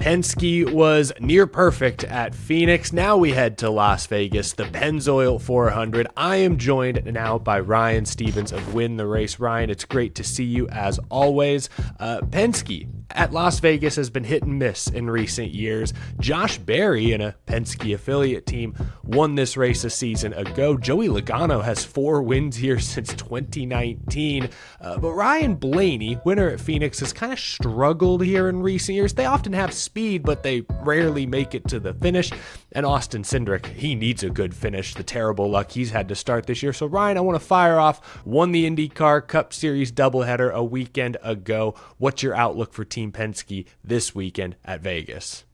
Penske was near perfect at Phoenix. Now we head to Las Vegas, the Pennzoil 400. I am joined now by Ryan Stevens of Win the Race. Ryan, it's great to see you as always. Penske at Las Vegas has been hit and miss in recent years. Josh Berry, in a Penske affiliate team, won this race a season ago. Joey Logano has 4 wins here since 2019. But Ryan Blaney, winner at Phoenix, has kind of struggled here in recent years. They often have speed, but they rarely make it to the finish. And Austin Cindric, he needs a good finish. The terrible luck he's had to start this year. So Ryan, I want to fire off. Won the IndyCar Cup Series doubleheader a weekend ago. What's your outlook for Team Penske this weekend at Vegas?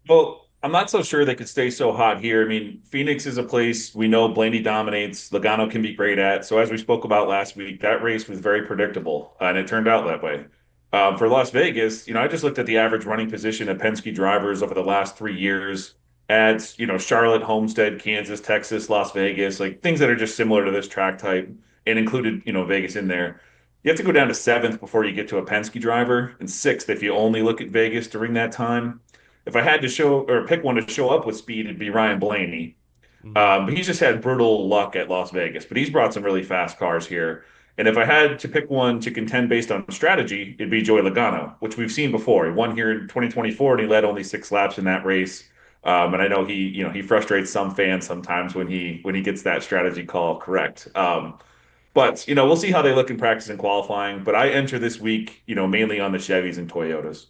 Well, I'm not so sure they could stay so hot here. I mean, Phoenix is a place we know Blaney dominates, Logano can be great at. So as we spoke about last week, that race was very predictable, and it turned out that way. For Las Vegas, I just looked at the average running position of Penske drivers over the last 3 years at, Charlotte, Homestead, Kansas, Texas, Las Vegas, like things that are just similar to this track type and included, Vegas in there. You have to go down to seventh before you get to a Penske driver, and sixth if you only look at Vegas during that time. If I had to show or pick one to show up with speed, it'd be Ryan Blaney. But he's just had brutal luck at Las Vegas, but he's brought some really fast cars here. And if I had to pick one to contend based on strategy, it'd be Joey Logano, which we've seen before. He won here in 2024 and he led only 6 laps in that race. And I know he frustrates some fans sometimes when he gets that strategy call correct. But we'll see how they look in practice and qualifying. But I enter this week, mainly on the Chevys and Toyotas.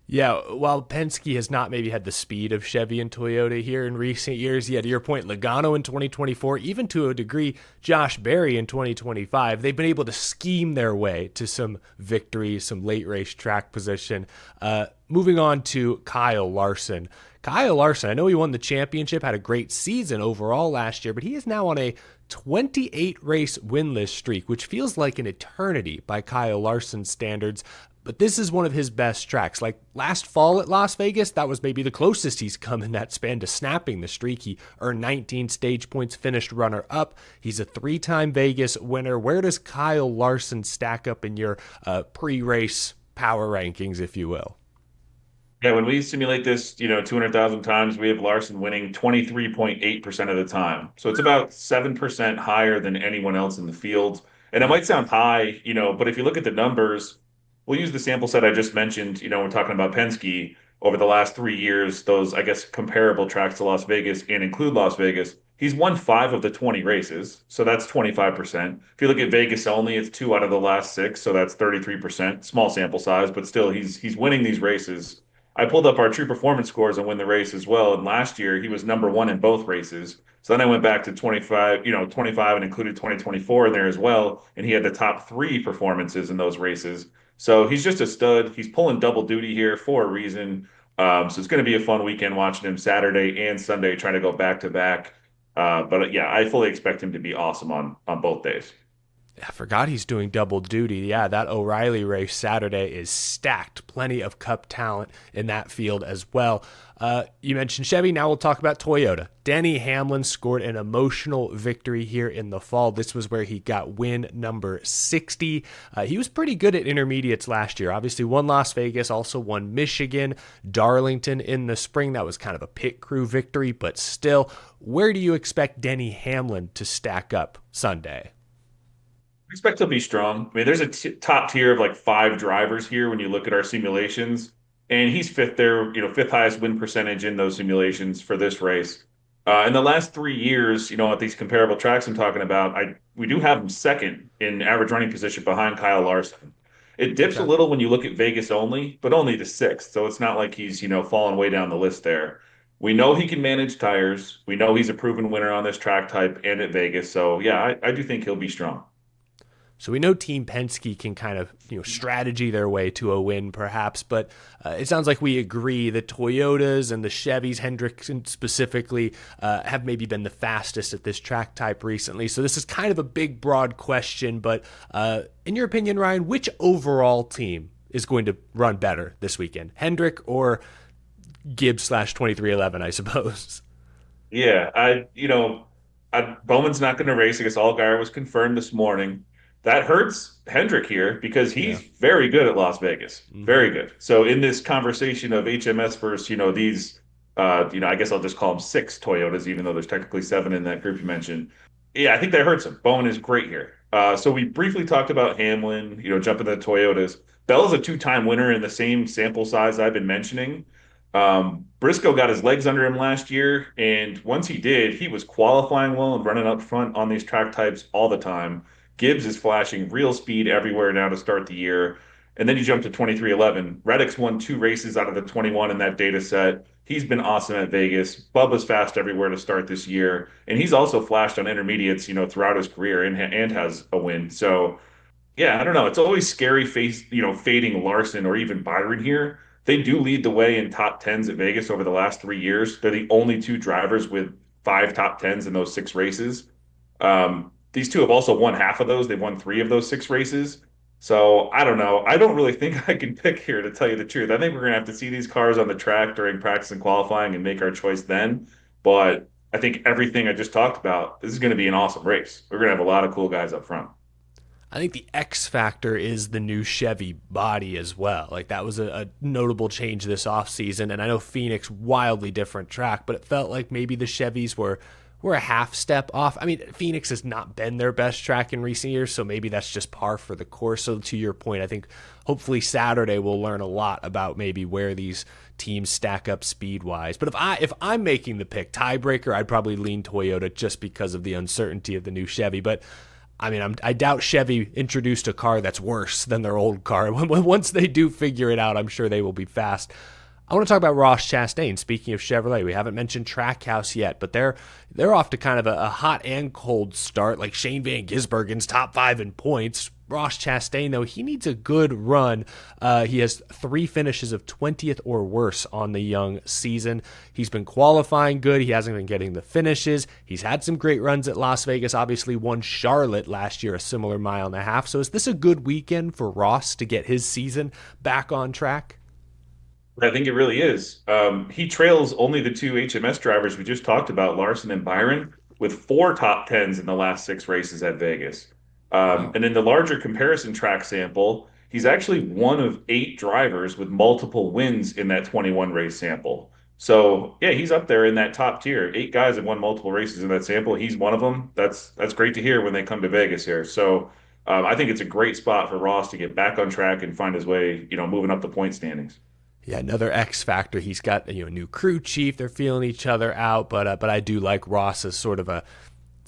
Yeah, while Penske has not maybe had the speed of Chevy and Toyota here in recent years, yeah, to your point, Logano in 2024, even to a degree, Josh Berry in 2025, they've been able to scheme their way to some victories, some late race track position. Moving on to Kyle Larson. Kyle Larson, I know he won the championship, had a great season overall last year, but he is now on a 28 race winless streak, which feels like an eternity by Kyle Larson's standards. But this is one of his best tracks. Like last fall at Las Vegas, that was maybe the closest he's come in that span to snapping the streak. He earned 19 stage points, finished runner-up. He's a 3-time Vegas winner. Where does Kyle Larson stack up in your pre-race power rankings, if you will? Yeah, when we simulate this, 200,000 times, we have Larson winning 23.8% of the time. So it's about 7% higher than anyone else in the field. And it might sound high, but if you look at the numbers, we'll use the sample set I just mentioned, we're talking about Penske over the last 3 years, those, I guess, comparable tracks to Las Vegas and include Las Vegas. He's won 5 of the 20 races, so that's 25%. If you look at Vegas only, it's 2 out of the last 6, so that's 33%. Small sample size, but still, he's winning these races. I pulled up our true performance scores and win the race as well, and last year he was number 1 in both races. So then I went back to 25, 25 and included 2024 in there as well, and he had the top 3 performances in those races. So he's just a stud. He's pulling double duty here for a reason. So it's going to be a fun weekend watching him Saturday and Sunday, trying to go back to back. But yeah, I fully expect him to be awesome on both days. I forgot he's doing double duty. Yeah, that O'Reilly race Saturday is stacked. Plenty of Cup talent in that field as well. You mentioned Chevy. Now we'll talk about Toyota. Denny Hamlin scored an emotional victory here in the fall. This was where he got win number 60. He was pretty good at intermediates last year. Obviously won Las Vegas, also won Michigan, Darlington in the spring. That was kind of a pit crew victory, but still, where do you expect Denny Hamlin to stack up Sunday? I expect he'll be strong. I mean, there's a top tier of like 5 drivers here when you look at our simulations, and he's fifth there, fifth highest win percentage in those simulations for this race. In the last 3 years, at these comparable tracks I'm talking about, we do have him second in average running position behind Kyle Larson. It dips a Okay. little when you look at Vegas only, but only to sixth. So it's not like he's, falling way down the list there. We know he can manage tires. We know he's a proven winner on this track type and at Vegas. So yeah, I do think he'll be strong. So we know Team Penske can kind of strategy their way to a win, perhaps, but it sounds like we agree the Toyotas and the Chevys, Hendrickson specifically, have maybe been the fastest at this track type recently. So this is kind of a big, broad question, but in your opinion, Ryan, which overall team is going to run better this weekend, Hendrick or Gibbs slash 2311, I suppose? Yeah, Bowman's not going to race. I guess Allgaier was confirmed this morning. that hurts Hendrick here because Yeah. he's very good at Las Vegas, Hmm. very good. So in this conversation of HMS versus, these, I guess I'll just call them six Toyotas, even though there's technically seven in that group you mentioned. Yeah, I think that hurts him. Bowen is great here. So we briefly talked about Hamlin, jumping the Toyotas. Bell's a two-time winner in the same sample size I've been mentioning. Briscoe got his legs under him last year, and once he did, he was qualifying well and running up front on these track types all the time. Gibbs is flashing real speed everywhere now to start the year. And then you jump to 2311. Reddick's won two races out of the 21 in that data set. He's been awesome at Vegas. Bubba's fast everywhere to start this year. And he's also flashed on intermediates, throughout his career and has a win. So yeah, I don't know. It's always scary fading Larson or even Byron here. They do lead the way in top tens at Vegas over the last 3 years. They're the only two drivers with five top tens in those six races. These two have also won half of those. They've won three of those six races. So I don't know. I don't really think I can pick here, to tell you the truth. I think we're gonna have to see these cars on the track during practice and qualifying and make our choice then. But I think everything I just talked about, this is going to be an awesome race. We're going to have a lot of cool guys up front. I think the X factor is the new Chevy body as well. Like that was a notable change this offseason. And I know Phoenix, wildly different track, but it felt like maybe the Chevys were a half step off. I mean, Phoenix has not been their best track in recent years, so maybe that's just par for the course. So to your point, I think hopefully Saturday we'll learn a lot about maybe where these teams stack up speed wise. But if I'm making the pick tiebreaker, I'd probably lean Toyota just because of the uncertainty of the new Chevy. But I mean, I doubt Chevy introduced a car that's worse than their old car. Once they do figure it out, I'm sure they will be fast. I want to talk about Ross Chastain. Speaking of Chevrolet, we haven't mentioned Trackhouse yet, but they're off to kind of a hot and cold start. Like Shane Van Gisbergen's top five in points. Ross Chastain, though, he needs a good run. He has 3 finishes of 20th or worse on the young season. He's been qualifying good. He hasn't been getting the finishes. He's had some great runs at Las Vegas. Obviously won Charlotte last year, a similar mile and a half. So is this a good weekend for Ross to get his season back on track? I think it really is. He trails only the two HMS drivers we just talked about, Larson and Byron, with 4 top 10s in the last 6 races at Vegas. Wow. And in the larger comparison track sample, he's actually one of 8 drivers with multiple wins in that 21 race sample. So yeah, he's up there in that top tier. 8 guys have won multiple races in that sample. He's one of them. That's great to hear when they come to Vegas here. So I think it's a great spot for Ross to get back on track and find his way, moving up the point standings. Yeah, another X factor. He's got a new crew chief. They're feeling each other out, but I do like Ross as sort of a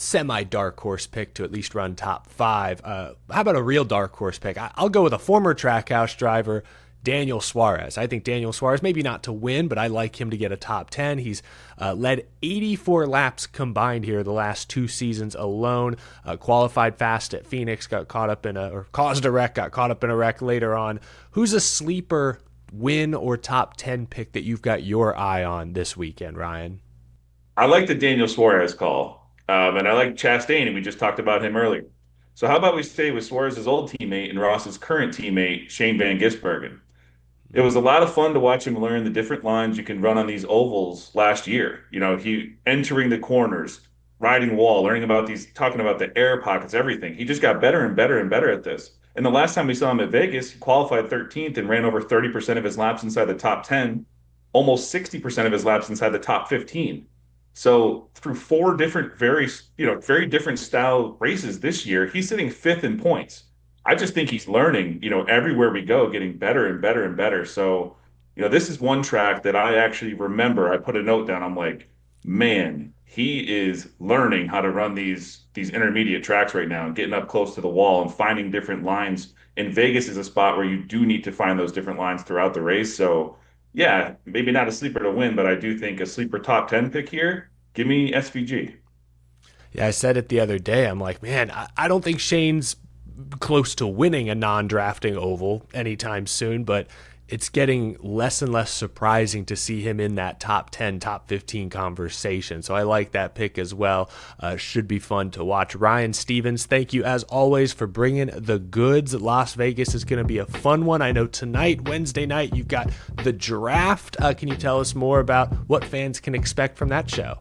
semi dark horse pick to at least run top 5. How about a real dark horse pick? I'll go with a former Trackhouse driver, Daniel Suarez. I think Daniel Suarez, maybe not to win, but I like him to get a top 10. He's led 84 laps combined here the last 2 seasons alone. Qualified fast at Phoenix, got caught up in or caused a wreck, got caught up in a wreck later on. Who's a sleeper win or top 10 pick that you've got your eye on this weekend, Ryan? I like the Daniel Suarez call, and I like Chastain, and we just talked about him earlier. So how about we stay with Suarez's old teammate and Ross's current teammate, Shane Van Gisbergen? It was a lot of fun to watch him learn the different lines you can run on these ovals last year. He entering the corners, riding wall, learning about these, talking about the air pockets, everything. He just got better and better and better at this. And the last time we saw him at Vegas, he qualified 13th and ran over 30% of his laps inside the top 10, almost 60% of his laps inside the top 15. So through 4 different, very different style races this year, he's sitting fifth in points. I just think he's learning, everywhere we go, getting better and better and better. So, this is one track that I actually remember. I put a note down. I'm like, man, he is learning how to run these intermediate tracks right now and getting up close to the wall and finding different lines. And Vegas is a spot where you do need to find those different lines throughout the race. So, yeah, maybe not a sleeper to win, but I do think a sleeper top 10 pick here. Give me SVG. Yeah, I said it the other day. I'm like, man, I don't think Shane's close to winning a non-drafting oval anytime soon, but it's getting less and less surprising to see him in that top 10, top 15 conversation. So I like that pick as well. Should be fun to watch. Ryan Stevens, thank you as always for bringing the goods. Las Vegas is going to be a fun one. I know tonight, Wednesday night, you've got the draft. Can you tell us more about what fans can expect from that show?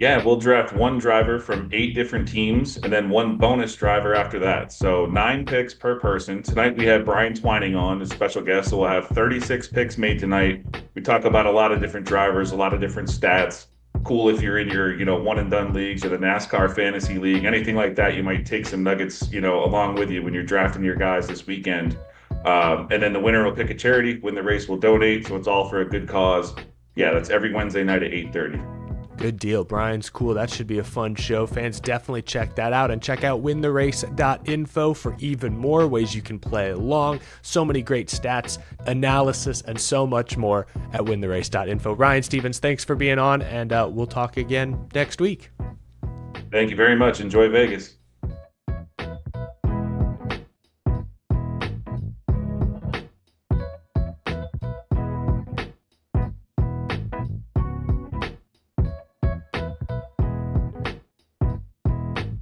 Yeah, we'll draft one driver from 8 different teams and then one bonus driver after that. So 9 picks per person. Tonight we have Brian Twining on as special guest. So we'll have 36 picks made tonight. We talk about a lot of different drivers, a lot of different stats. Cool if you're in your, one and done leagues or the NASCAR fantasy league, anything like that. You might take some nuggets, along with you when you're drafting your guys this weekend. And then the winner will pick a charity. Win the race will donate. So it's all for a good cause. Yeah, that's every Wednesday night at 8:30. Good deal. Brian's cool. That should be a fun show. Fans, definitely check that out, and check out wintherace.info for even more ways you can play along. So many great stats, analysis, and so much more at wintherace.info. Ryan Stevens, thanks for being on, and we'll talk again next week. Thank you very much. Enjoy Vegas.